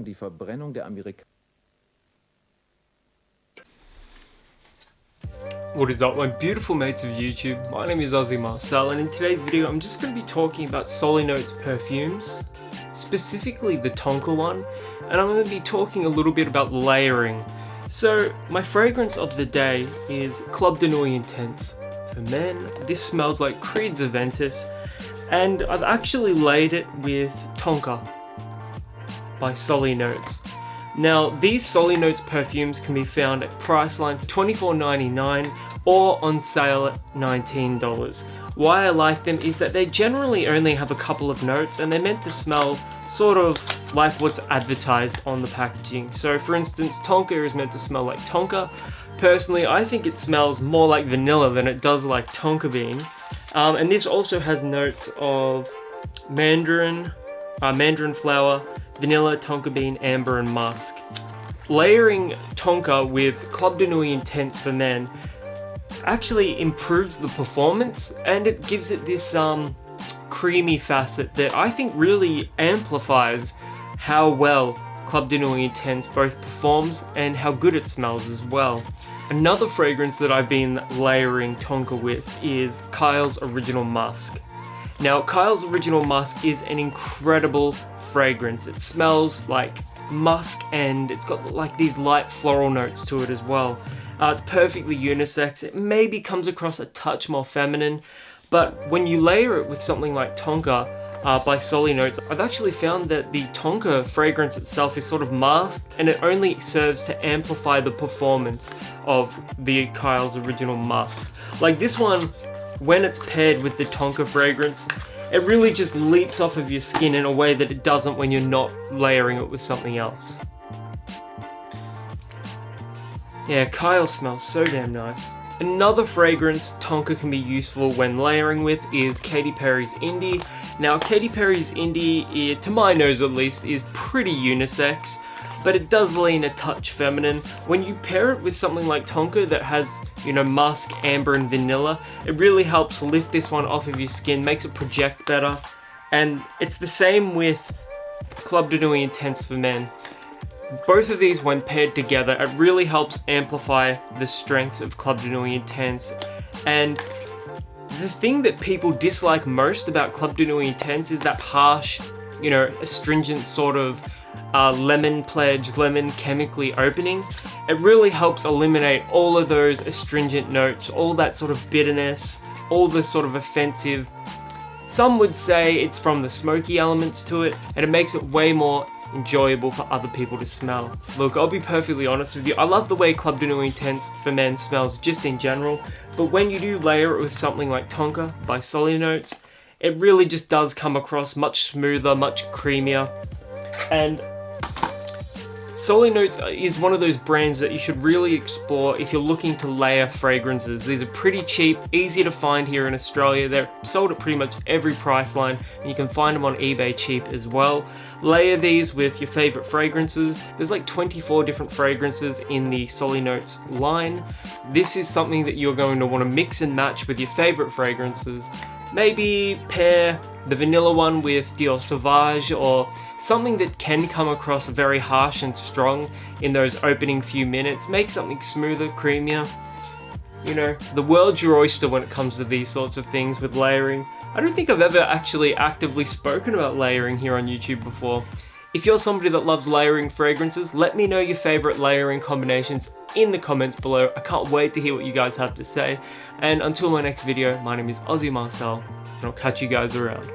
die Verbrennung der Amerikaner. What is up, my beautiful mates of YouTube? My name is Aussie Marcel, and in today's video I'm just going to be talking about Solinotes Perfumes, specifically the Tonka one, and I'm going to be talking a little bit about layering. So my fragrance of the day is Club de Nuit Intense for men. This smells like Creed's Aventus, and I've actually laid it with Tonka by Solinotes. Now, these Solinotes perfumes can be found at Priceline for $24.99 or on sale at $19. Why I like them is that they generally only have a couple of notes and they're meant to smell sort of like what's advertised on the packaging. So for instance, Tonka is meant to smell like Tonka. Personally, I think it smells more like vanilla than it does like Tonka bean. And this also has notes of mandarin flower, vanilla, tonka bean, amber, and musk. Layering Tonka with Club de Nuit Intense for men actually improves the performance, and it gives it this creamy facet that I think really amplifies how well Club de Nuit Intense both performs and how good it smells as well. Another fragrance that I've been layering Tonka with is Kyle's Original Musk. Now, Kyle's Original Musk is an incredible fragrance. It smells like musk and it's got like these light floral notes to it as well. It's perfectly unisex. It maybe comes across a touch more feminine, but when you layer it with something like Tonka by Solinotes, I've actually found that the Tonka fragrance itself is sort of masked and it only serves to amplify the performance of the Kyle's Original Musk. Like this one, when it's paired with the Tonka fragrance, it really just leaps off of your skin in a way that it doesn't when you're not layering it with something else. Yeah, Kyle smells so damn nice. Another fragrance Tonka can be useful when layering with is Katy Perry's Indie. Now, Katy Perry's Indie, to my nose at least, is pretty unisex, but it does lean a touch feminine. When you pair it with something like Tonka that has, musk, amber, and vanilla, it really helps lift this one off of your skin, makes it project better. And it's the same with Club de Nuit Intense for men. Both of these, when paired together, it really helps amplify the strength of Club de Nuit Intense. And the thing that people dislike most about Club de Nuit Intense is that harsh, astringent sort of lemon chemically opening. It really helps eliminate all of those astringent notes, all that sort of bitterness, all the sort of offensive. Some would say it's from the smoky elements to it, and it makes it way more enjoyable for other people to smell. Look, I'll be perfectly honest with you, I love the way Club de Nuit Intense for men smells just in general, but when you do layer it with something like Tonka by Solinotes, it really just does come across much smoother, much creamier. And Solinotes is one of those brands that you should really explore if you're looking to layer fragrances. These are pretty cheap, easy to find here in Australia. They're sold at pretty much every price line, and you can find them on eBay cheap as well. Layer these with your favorite fragrances. There's like 24 different fragrances in the Solinotes line. This is something that you're going to want to mix and match with your favorite fragrances. Maybe pair the vanilla one with Dior Sauvage or something that can come across very harsh and strong in those opening few minutes. Make something smoother, creamier. The world's your oyster when it comes to these sorts of things with layering. I don't think I've ever actually actively spoken about layering here on YouTube before. If you're somebody that loves layering fragrances, let me know your favorite layering combinations in the comments below. I can't wait to hear what you guys have to say. And until my next video, my name is Aussie Marcel, and I'll catch you guys around.